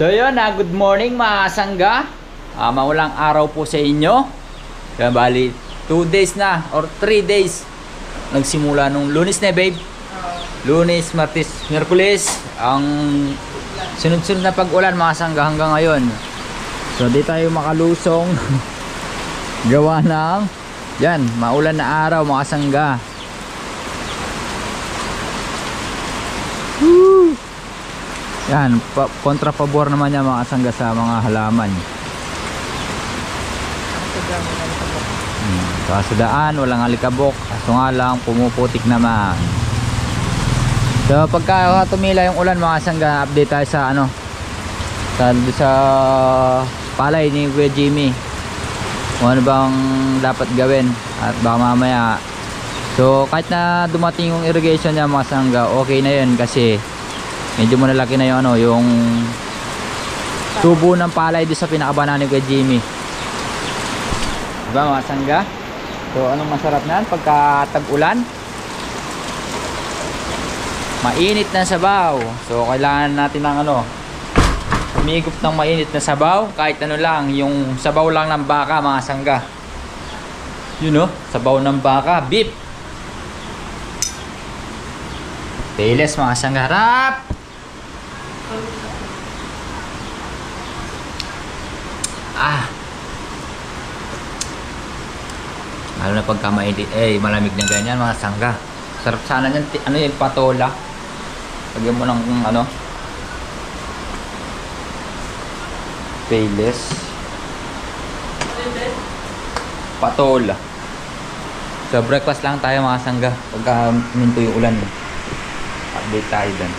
So yun, good morning mga sangga. Maulang araw po sa inyo. Kaya bali 2 days na or 3 days nagsimula nung Lunes na, babe. Lunes, Martes, Miyerkules ang sunod-sunod na pag-ulan mga sangga hanggang ngayon. So di tayo makalusong gawa ng yan, maulan na araw mga sangga. Woo! Yan, kontra-pabor naman yan mga sangga sa mga halaman. Sa daan, walang alikabok. Kaso nga lang, pumuputik naman. So pagka tumila yung ulan mga sangga, update tayo sa sa palay ni Kuya Jimmy. Kung ano bang dapat gawin. At baka mamaya. So kahit na dumating yung irrigation niya mga sangga, okay na yun kasi medyo malaki na yung yung tubo ng palay doon sa pinakabanan ni Kuya Jimmy. Diba mga sangga? So anong masarap na pagka tag-ulan? Mainit na sabaw. So kailangan natin ng umigop ng mainit na sabaw. Kahit lang, yung sabaw lang ng baka mga sangga. Yun sabaw ng baka, beef. Payless mga sangga, harap! Lalo na pagka mainit, malamig na ganyan mga sangga. Sarap sana yan, yung patola. Lagyan mo ng payless. Patola. So breakfast lang tayo mga sangga. Pagka minto yung ulan. Update tayo dun.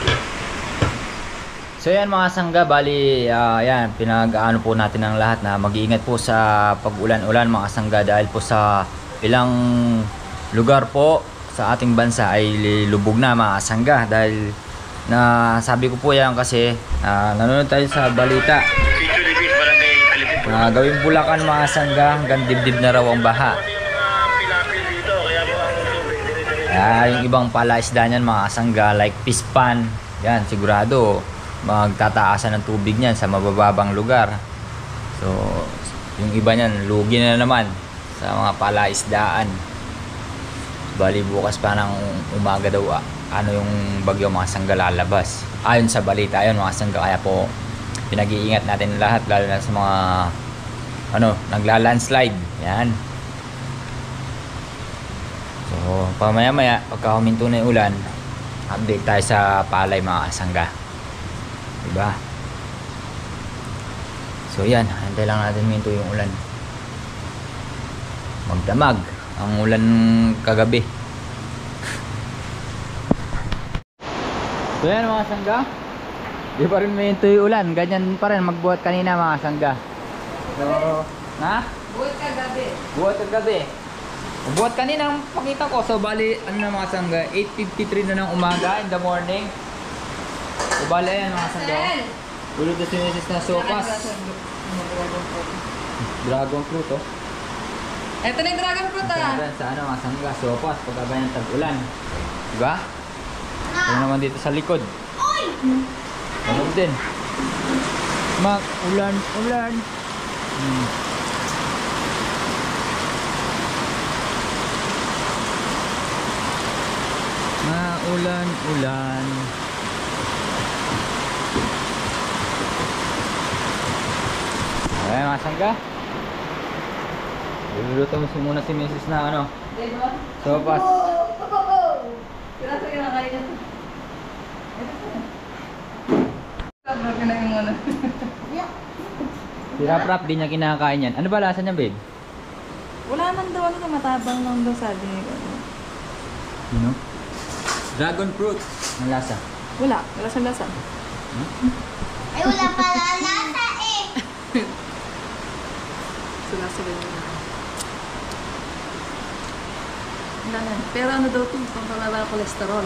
So yan mga sangga, bali yan, pinag-ano po natin ang lahat na mag-iingat po sa pag-ulan-ulan mga sangga dahil po sa ilang lugar po sa ating bansa ay lubog na mga sangga dahil na sabi ko po yan kasi nanonood tayo sa balita gawing Bulacan mga sangga hanggang dibdib na raw ang baha. Yung ibang palaisda niyan mga sangga like pispan yan, sigurado magtataasan ng tubig niyan sa mabababang lugar. So yung iba niyan lugi na naman sa mga palaisdaan. Bali bukas pa ng umaga daw yung bagyo mga sangga lalabas. Ayon sa balita ayon mga sangga, kaya po pinag-iingat natin lahat lalo na sa mga nagla-landslide. Yan. So pamaya-maya pagka huminto na yung ulan, update tayo sa palay mga sangga. Diba? So yan, hintay lang natin huminto yung ulan. Magdamag ang ulan kagabi. So yan mga sangga, di pa rin huminto yung ulan. Ganyan pa rin magbuhat kanina mga sangga. So, buhat kagabi. Buhat kagabi. Buhat kanina ang pakita ko. So bali, mga sangga, 8:53 na ng umaga in the morning. So bali ayan mga sangga, ulod na sinisis na sopas. Dragon fruit Ito na yung dragon fruit sa mga sangga, sopas pagka ganyan tag-ulan. Diba? Ito naman dito sa likod. Ano din? Ulan. Ulan. Ayan mga sangga, luluto muna si Mrs. na sopas. Sirap-rap, di niya kinakain yan. Ano ba lasa niya, babe? Wala man daw matabang lang daw sabi niya. Dragon fruit. Ang lasa? Wala siyang lasa. Ay, wala pala lasa Lasa ba yun? Pero daw ito, pampababa cholesterol.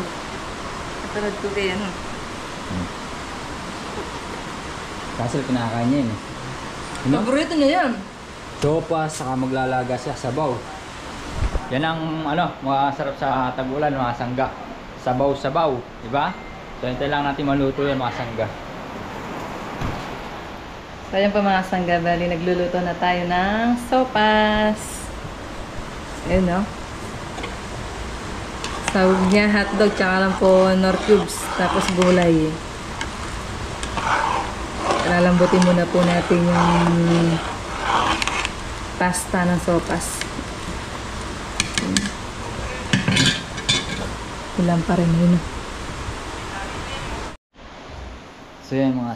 Katulad ko kaya Kaso kinakain niya yun Paborito niya yan. Sopas, saka maglalaga siya sabaw. Yan ang masarap sa tag-ulan mga sangga. Sabaw-sabaw, di ba? So hintay lang natin maluto yan mga sangga. So, ayan pa mga sangga, bali nagluluto na tayo ng sopas. Ayun, no? Sahog niya, hotdog, tsaka lang po nor cubes, tapos gulay. Lalambutin muna po natin yung pasta ng sopas. Ulam pa rin yun. So yan mga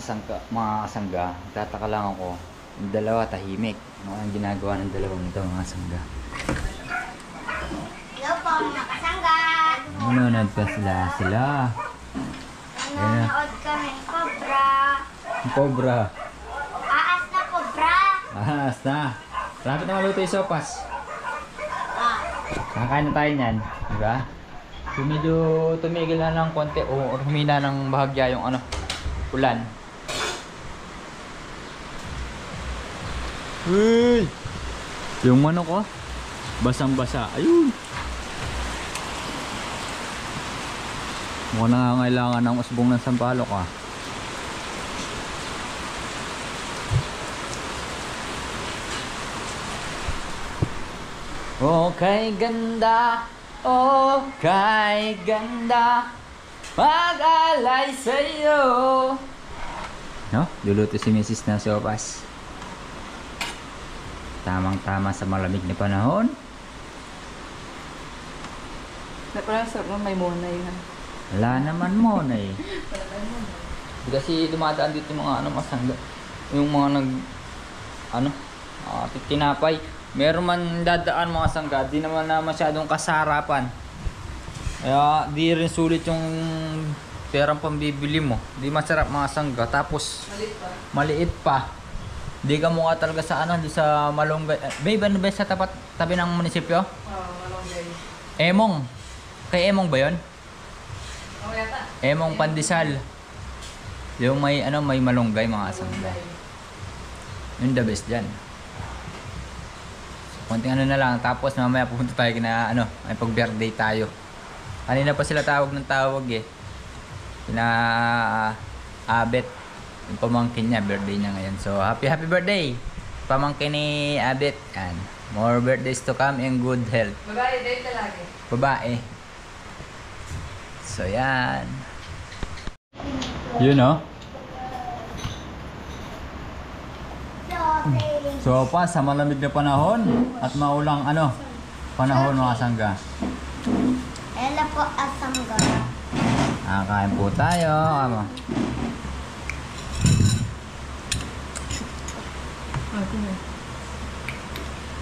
kasangga, tataka lang ako, yung dalawa tahimik. Ano ang ginagawa ng dalawang ito mga kasangga? Hello po mga kasangga. Nanonood pa sila. Nanonood kami ng Cobra. Ang cobra. Aas na Cobra. Ahas na. Lapit na maluto yung sopas. Kakain na tayo niyan, di ba? So medyo tumigil na ng konti o humina ng bahagya yung ulan. Uy! Yung manok ko, basang-basa. Ayun! Mukhang nangangailangan ng usbong ng sampalok ah. Okay ganda, okay ganda, mag-alay sa'yo. No? Luluto si Mrs. ng sopas. Tamang-tama sa malamig na panahon. Parang sarap mo, may monay ha. Wala naman mo na eh. Kasi dumadaan dito yung mga masangga. Yung mga tinapay. Meron man dadaan mga sangga, di naman na masyadong kasarapan. Kaya di rin sulit yung perang pambibili mo. Di masarap mga sangga. Tapos maliit pa. Di ka mukha talaga sa di sa Malunggay. Babe, ano ba sa tabi ng munisipyo? Malunggay. Emong. Kay Emong ba yun? Yata. Emong Pandesal. Yung may may malunggay mga sangga. Yung the best dyan. Konting na lang, tapos mamaya pupunta tayo may pag-birthday tayo. Kanina pa sila tawag eh. Abet, yung pamangkin niya, birthday niya ngayon. So, happy birthday! Pamangkin ni Abet. Yan. More birthdays to come and good health. Babae, date lagi. Babae. So, yan. Yun So pa sa malamig na panahon at maulang panahon mga sangga. Ela po asangga. Kain po tayo.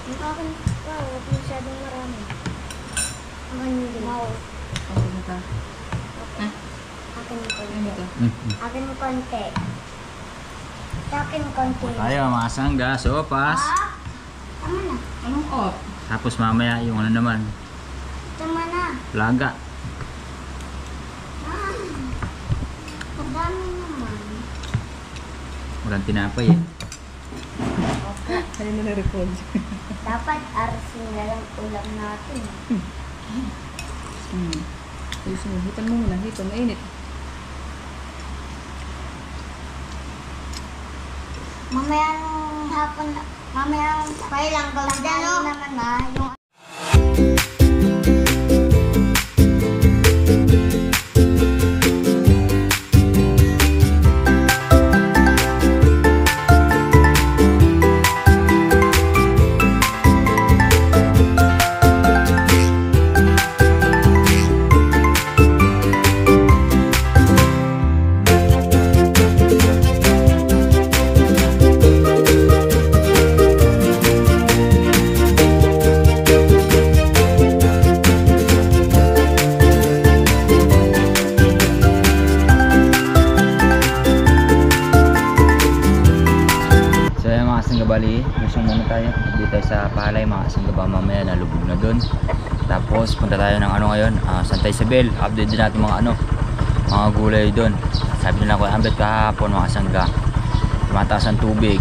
Yung akin pa, huwag masyadong marami. Ang hindi. Ano ito? Akin yung konti. Ano ito? Akin yung konti. Sa akin konti. Tayo mga sangga, sopas. Tama na. Anong off? Tapos mamaya yung naman, Tama na. laga. Ang dami naman. Walang tinapay eh. Ano na na-record? Dapat arsin na lang ulam natin. Ayusin mo. Hitan mo muna. Hitan. Mainit. Mamaya nung hapon, mamaya kailang gawin naman na yung bali, mission muna tayo. Dito tayo sa Palay, mga Sanggaba, mamaya nalubog na doon. Tapos punta tayo ng ngayon, Santa Isabel. Update din natin mga mga gulay doon. Sabi nila ko ambet kahapon mga sangga, tumataas ang tubig.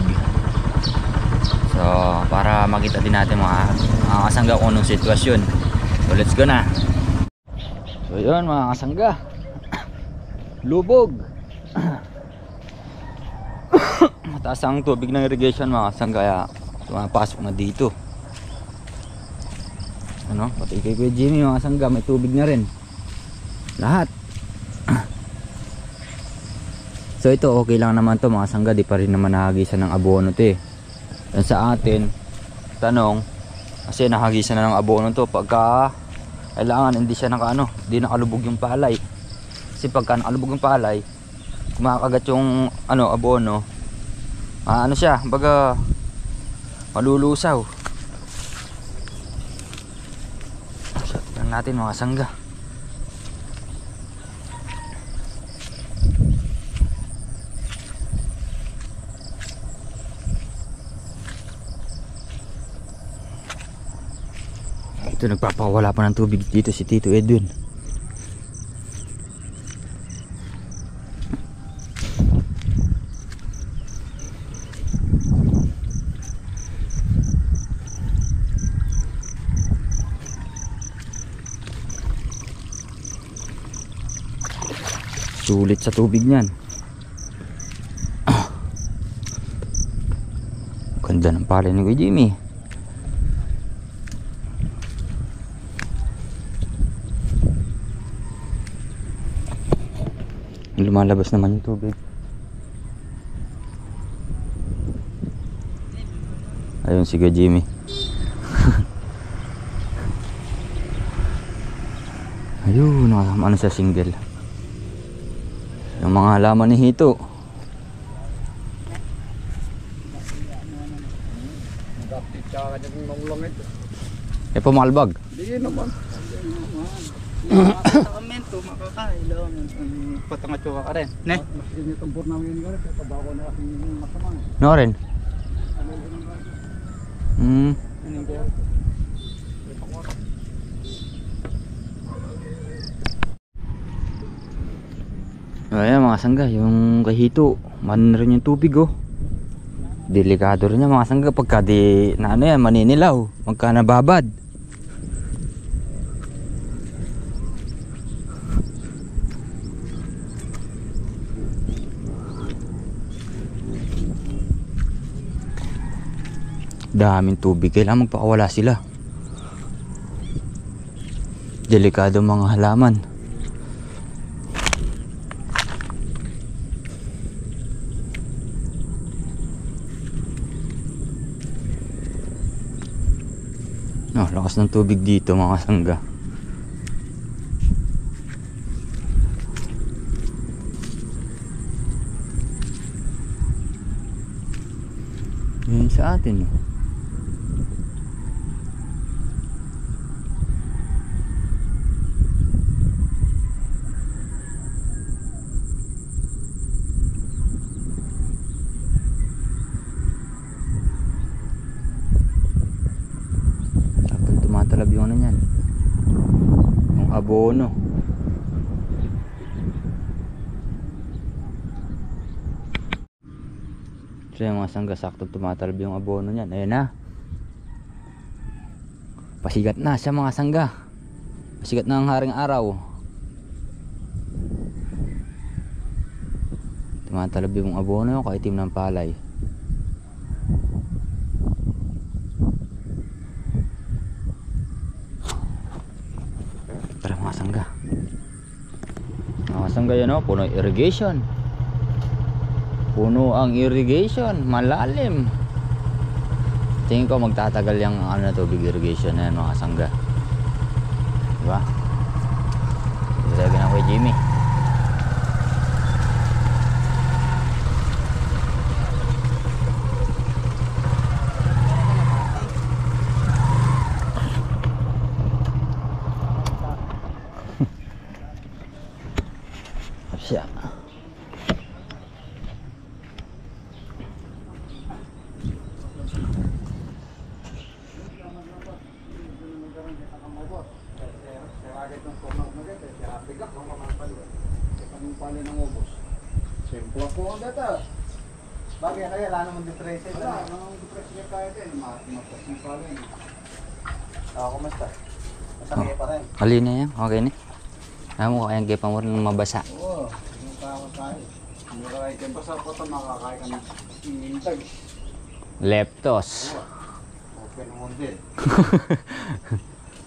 So para makita din natin mga kasangga kung anong sitwasyon. So let's go na. So yun mga kasangga, lubog. Taas ang tubig ng irrigation mga kasangga, kaya pumapasok na dito. Ano, pati kay Kuya Jimmy mga kasangga, may tubig na rin. Lahat. So ito okay lang naman to mga kasangga, di pa rin naman nahagisan ng abono to eh. Yan sa atin, tanong, kasi nahagisan na ng abono to pagka kailangan hindi siya hindi nakalubog yung palay. Kasi pagka nakalubog yung palay, kumakagat yung abono, siya, baga malulusaw. Shot lang natin mga sangga. Ito, nagpapawala pa ng tubig dito si Tito Edwin. Sulit sa tubig niyan. Ganda ng palay ni Kuya Jimmy. Lumalabas naman yung tubig. Ayun si Kuya Jimmy. Ayun, sa single. Yung mga halaman ni Hito. Pumalbag. Hindi naman. Takamento, makakailo. Patangatsuka ka rin. Ne? Mas initong namin yun rin. Kaya tabako na aking masamang. No rin? Ayan mga sangga, yung kahito, man rin yung tubig oh. Delikado rin yan mga sangga pagka maninilaw, magka nababad. Daming tubig, kailangan magpakawala sila. Delikado mga halaman. Lakas ng tubig dito mga sangga. Yan sa atin oh. Tumatalab yung yan, yung abono. So yung mga sangga, sakto tumatalab yung abono yan. Ayan na, pasigat na siya mga sangga, pasigat na ang haring araw. Tumatalab yung abono, yung kaitim ng palay. Mga sangga yan o, puno irrigation. Puno ang irrigation, malalim. Tingin ko magtatagal yung tubig irrigation na yan mga sangga. Diba? Ilagay na kay Jimmy. Siya. Simple po ang data. Bagay kaya wala naman depression. Wala naman depression kaya din. Matas ng palin. Kumusta? Masakit pa rin. Alin na yan? Okay na? Alam mo kayang gipa mo rin mabasa. Oo, yung tao tayo. Mura item pa sa pota makakain ka ng inintag. Leptos. Open mo din.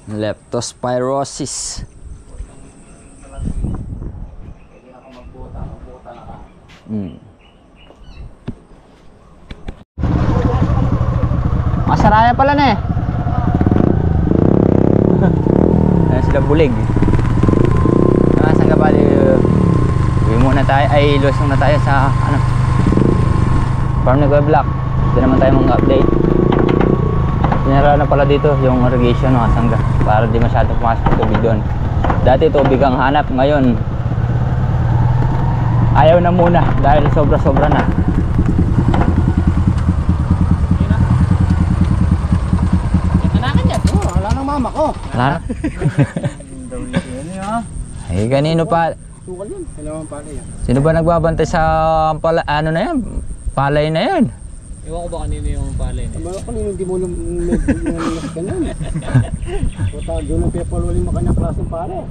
Leptospirosis. Pwede na ka magbuta na ka. Masaraya pala na eh. Ayan sila bulig. Saan ka bali? Uwi muna tayo. Ay, lusong na tayo sa ano, farm ni Kuya Black. Ito naman tayo mga update. Pinara na pala dito yung irrigation ng Asangga para di masyadong pumasok ng tubig doon. Dati tubig ang hanap, ngayon ayaw na muna dahil sobra-sobra na. Wala nang mama ko. Wala na. Ay, kanino pa? Tukal yun. Kailangan pala yan. Sino ba nagbabantay sa ano na yan? Palay na yan? Ewan ko ba kanino yung palay na. Tama ko hindi mo lang may ganyan. Puta, doon ang pepalwali mo kanyang klaseng pala.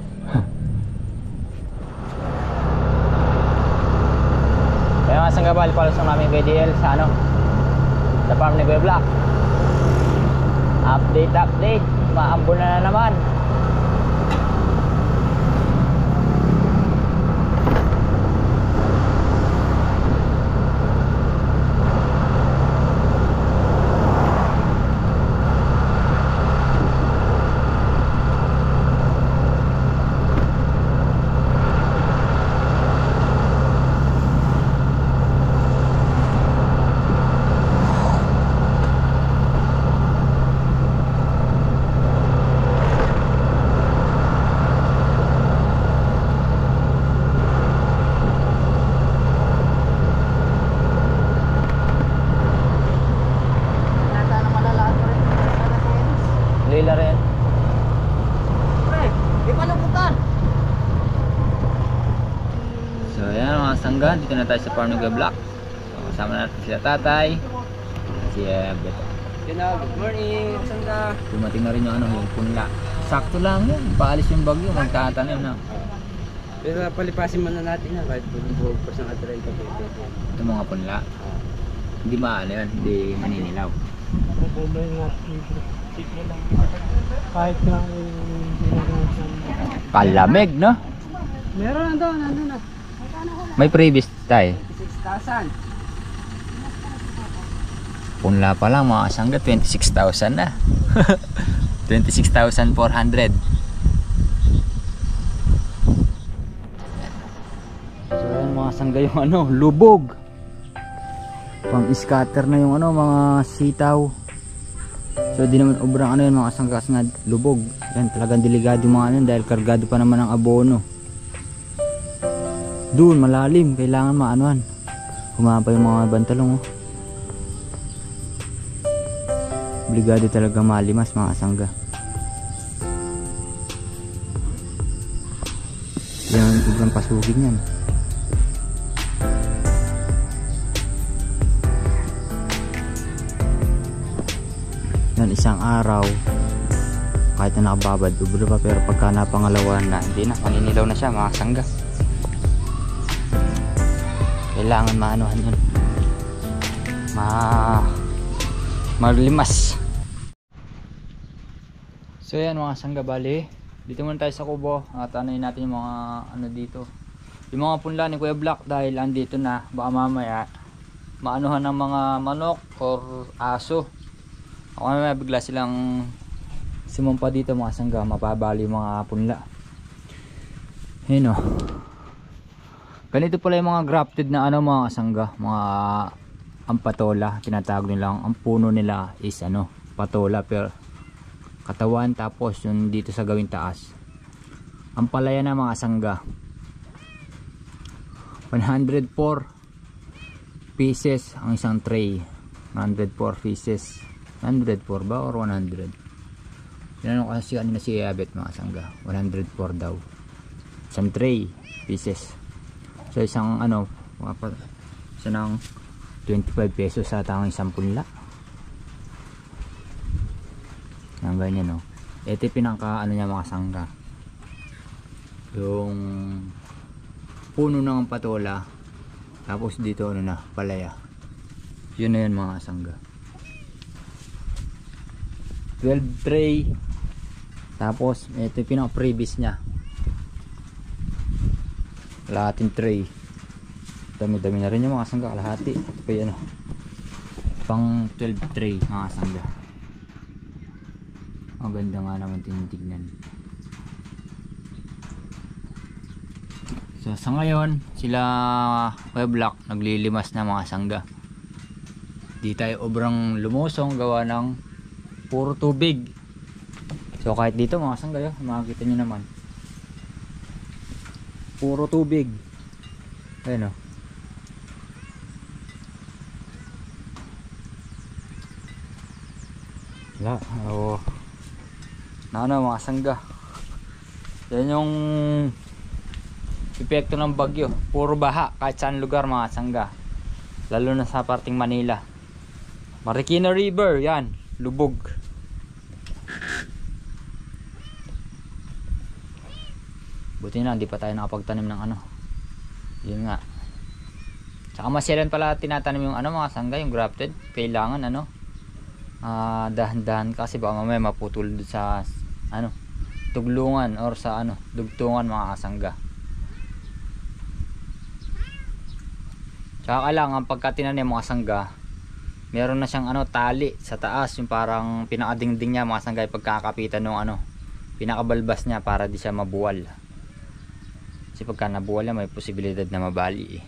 Kaya nga Sangga bali palusong namin kay DL sa ano, sa farm ni Kuya Black. Update. Maambon na naman. Lila rin. So ayan mga Sangga, dito na tayo sa farm ni Kuya Black. So, kasama natin sila tatay, si Beto. Good morning, Sangga. Dumating na rin yung ano, yung punla. Sakto lang yun, paalis yung bagyo, magtatanim na. Pero palipasin muna natin na kahit bubuhog pa sa atray ka pwede. Ito mga punla. Hindi maano yun, hindi maninilaw. Kahit lang Palamig, no? meron nandun na. May previous tayo. 6,000. Punla pa lang mga Sangga, 26,000 na. 26,400. So yan mga Sangga yung ano, lubog. Pang scatter na yung ano, mga sitaw. So di naman obrang ano yun mga Sangga kasi nga lubog. Yan talagang delikado yung mga ano dahil kargado pa naman ang abono. Doon malalim, kailangan maanuhan. Kumapa yung mga bantalong oh. Obligado talaga malimas mga Sangga. Yan ang ibang pasugin yan. Yan isang araw kahit na nakababad ubro pa, pero pagka napangalawan na hindi na, maninilaw na siya mga Sangga. Kailangan maanuhan yun, malimas. So yan mga Sangga, bali dito muna tayo sa kubo at anuhin natin yung mga ano dito, yung mga punla ni Kuya Black dahil andito na, baka mamaya maanuhan ng mga manok or aso. Ako mamaya bigla silang sumumpa dito mga Sangga, mapabali yung mga punla. Yun o, ganito pala yung mga grafted na ano mga Sangga, mga ampatola, tinatawag nila. Ang puno nila is ano, patola, pero katawan, tapos yung dito sa gawing taas ang palaya na mga Sangga. 104 pieces ang isang tray. 104 pieces, 104 ba or 100? Tinanong ko kasi kanina si Abet mga Sangga, 104 daw isang tray pieces. So isang ano, isa ng 25 pesos sa tawang isang punla. Ang ganyan no. Ito pinaka ano niya mga Sangga, yung puno ng patola Tapos dito ano na, palaya. Yun na yan mga sangga. 12 tray. Tapos ito yung pinaka-previous nya. Kalahating tray. Dami-dami na rin yung mga sangga, kalahati. Ito pa yan, pang 12 tray mga sangga. Ang ganda nga naman tinitignan. So sa ngayon sila Weblak naglilimas na mga sangga. Di tayo obrang lumusong gawa ng puro tubig. So kahit dito mga sangga, makikita nyo naman puro tubig. Ayan o. Wala. Oo. Na ano mga sangga, yan yung epekto ng bagyo. Puro baha kahit saan lugar mga sangga, lalo na sa parting Manila. Marikina River yan, lubog. Buti na hindi pa tayo nakapagtanim ng ano, yun nga. Saka masyalan pala tinatanim yung ano mga sangga, yung grafted. Kailangan ano, dahan-dahan kasi baka mamaya maputol sa ano, tuglungan or sa ano, dugtungan mga kasangga. Tsaka kailangan pagka tinanim mga kasangga, meron na siyang ano, tali sa taas, yung parang pinakadingding niya mga kasangga, pagkakapitan ng ano, pinakabalbas niya para di siya mabuwal. Kasi pagka nabuwal na may posibilidad na mabali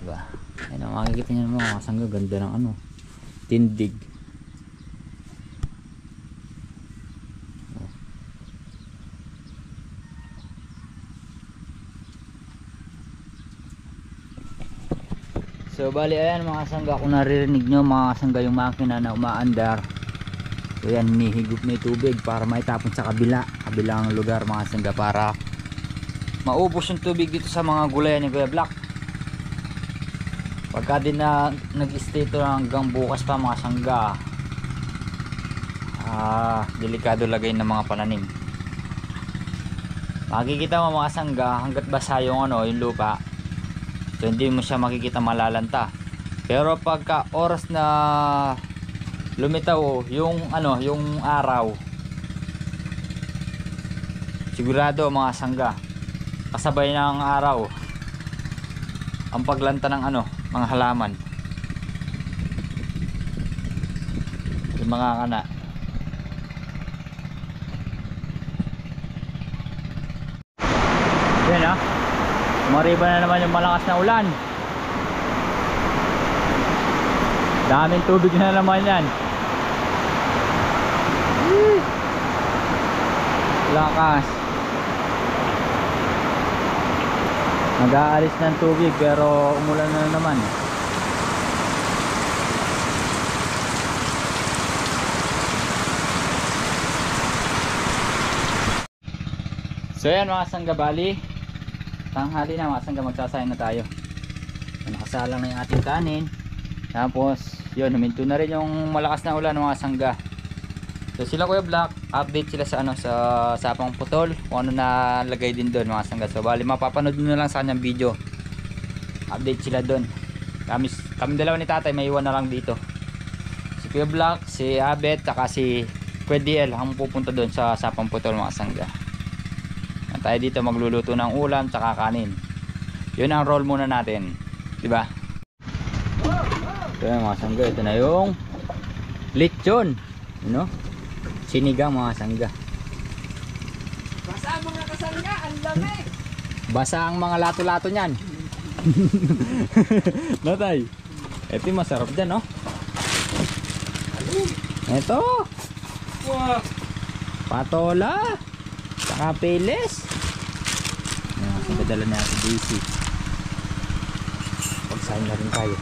diba? Ayun, makikita niyo mga kasangga, ganda ng ano, tindig. So bali ayan mga sangga, kung naririnig nyo mga sangga yung makina na umaandar. So yan, hinihigop na yung tubig para maitapon sa kabilang lugar mga sangga, para maubos yung tubig dito sa mga gulayan ni Kuya Black. Pagka din na nag-stay ito hanggang bukas pa mga sangga, delikado lagay ng mga pananim. Makikita mo mga sangga, hanggat basa yung ano, yung lupa, so hindi mo siya makikita malalanta. Pero pagka oras na lumitaw yung ano, yung araw, sigurado mga sangga, kasabay ng araw ang paglanta ng ano, mga halaman, yung mga kana. Yan umariba na naman yung malakas na ulan. Daming tubig na naman yan. Lakas. Nag-aalis ng tubig pero umulan na naman. So yan mga sangga, bali tanghali na mga sangga, magsasayang na tayo. Nakasalang na yung ating kanin. Tapos yun, huminto na rin yung malakas na ulan mga sangga. So sila Kuya Black, update sila sa ano, sa Sapang Putol, kung ano na lagay din doon mga sangga. So bali mapapanood nyo na lang sa kanyang video. Update sila doon. Kami dalawa ni tatay may iwan na lang dito. Si Kuya Black, si Abet, saka si Kuya DL ang pupunta doon sa Sapang Putol mga sangga. Tayo dito magluluto ng ulam saka kanin. Yun ang roll muna natin, di ba? So yan mga sangga, ito na yung lechon, you know? Sinigang mga sangga. Basa ang mga kasangga, ang lamig. Basa ang mga lato-lato niyan. Natay. Ito yung masarap dyan, no? Ito. Wow. Patola. Saka peles. Ang dadala na si Daisy. Pagsahin na rin tayo.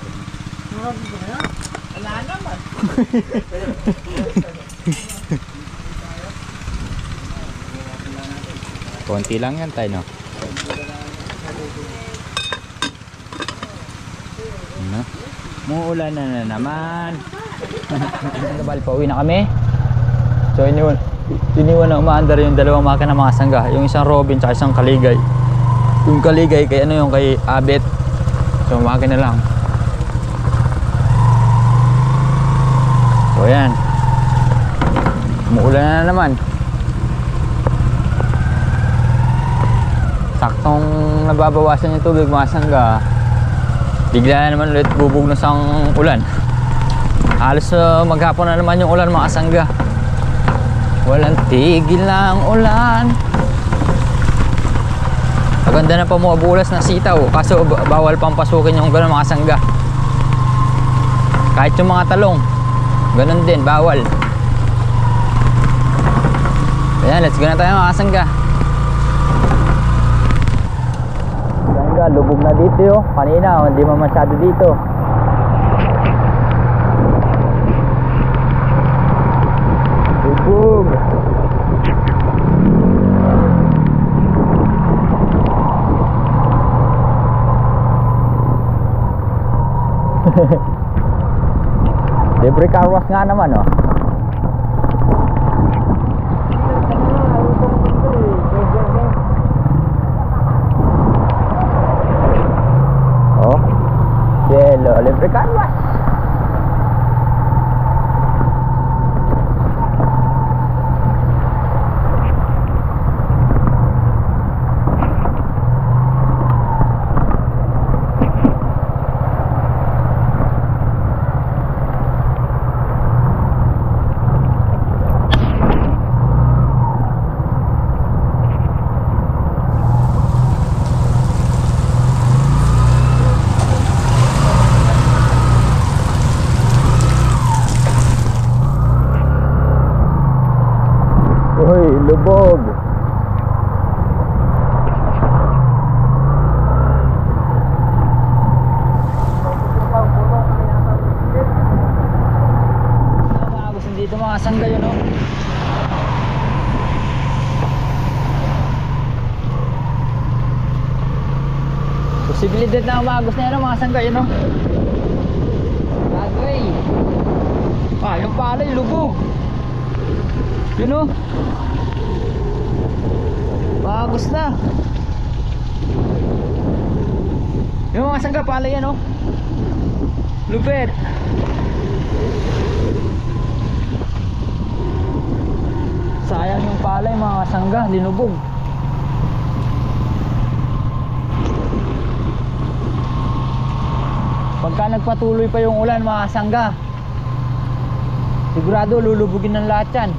Wala naman. Konti lang yan tayo, no? Ano? Muulan na naman. Nabal, pauwi na kami. So iniwan na umaandar yung dalawang makina mga sangga. Yung isang Robin at isang Kaligay. Yung Kaligay kay ano, yung kay Abet. So umaga na lang. So ayan, umuulan na naman. Saktong nababawasan yung tubig mga sangga, bigla na naman ulit bubugnos ang ulan. Halos maghapon na naman yung ulan mga sangga. Walang tigil na ang ulan. Maganda na pa bulas na sitaw, kaso bawal pang pasukin yung gano'n mga sangga. Kahit yung mga talong, ganun din, bawal. Ayan, let's go na tayo mga sangga. Sangga, lubog na dito yo. Kanina, hindi man masyado dito. Lubog. Libre car wash nga naman oh. Oh, yelo, libre car wash. Uy, lubog. Maagos dito mga sangga yun oh. Posibilidad na umagos na yun mga sangga yun oh. Agay. Ah, yung palay, lubog. Yun o. Bagos na. Yung mga sangga pala yan o. Lupit. Sayang yung palay mga sangga, linubog. Pagka nagpatuloy pa yung ulan mga sangga, sigurado lulubugin ng lahat yan.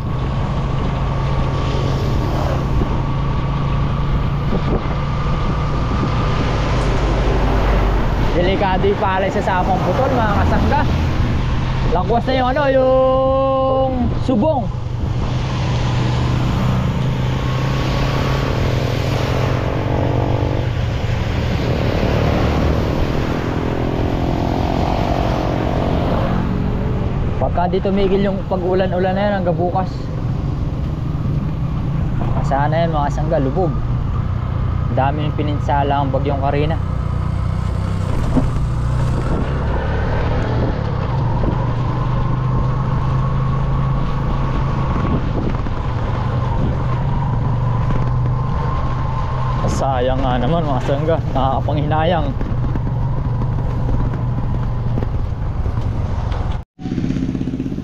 Delikado yung palay sa sapang putol mga kasangga. Lakwas na yung ano, yung subong. Pagka di tumigil yung pag-ulan-ulan na yan hanggang bukas, sana yan mga kasangga, lubog. Dami yung pininsala ang bagyong Karina. Sayang nga naman mga sangga, nakakapanghinayang.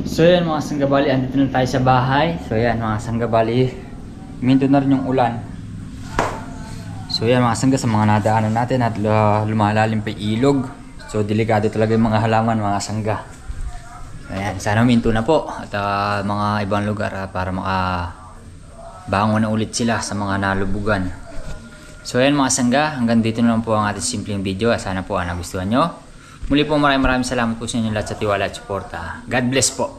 So yan mga sangga, bali andito na tayo sa bahay. So yan mga sangga, bali minto na rin yung ulan. So yan mga sangga, sa mga nadaanan natin at lumalalim pa yung ilog. So delikado talaga yung mga halaman mga sangga. So yan, sana minto na po at mga ibang lugar para makabangon na ulit sila sa mga nalubugan. So ayan mga sangga, hanggang dito na lang po ang ating simpleng video. Sana po nagustuhan nyo. Muli po maraming salamat po sa inyo lahat sa tiwala at suporta. God bless po.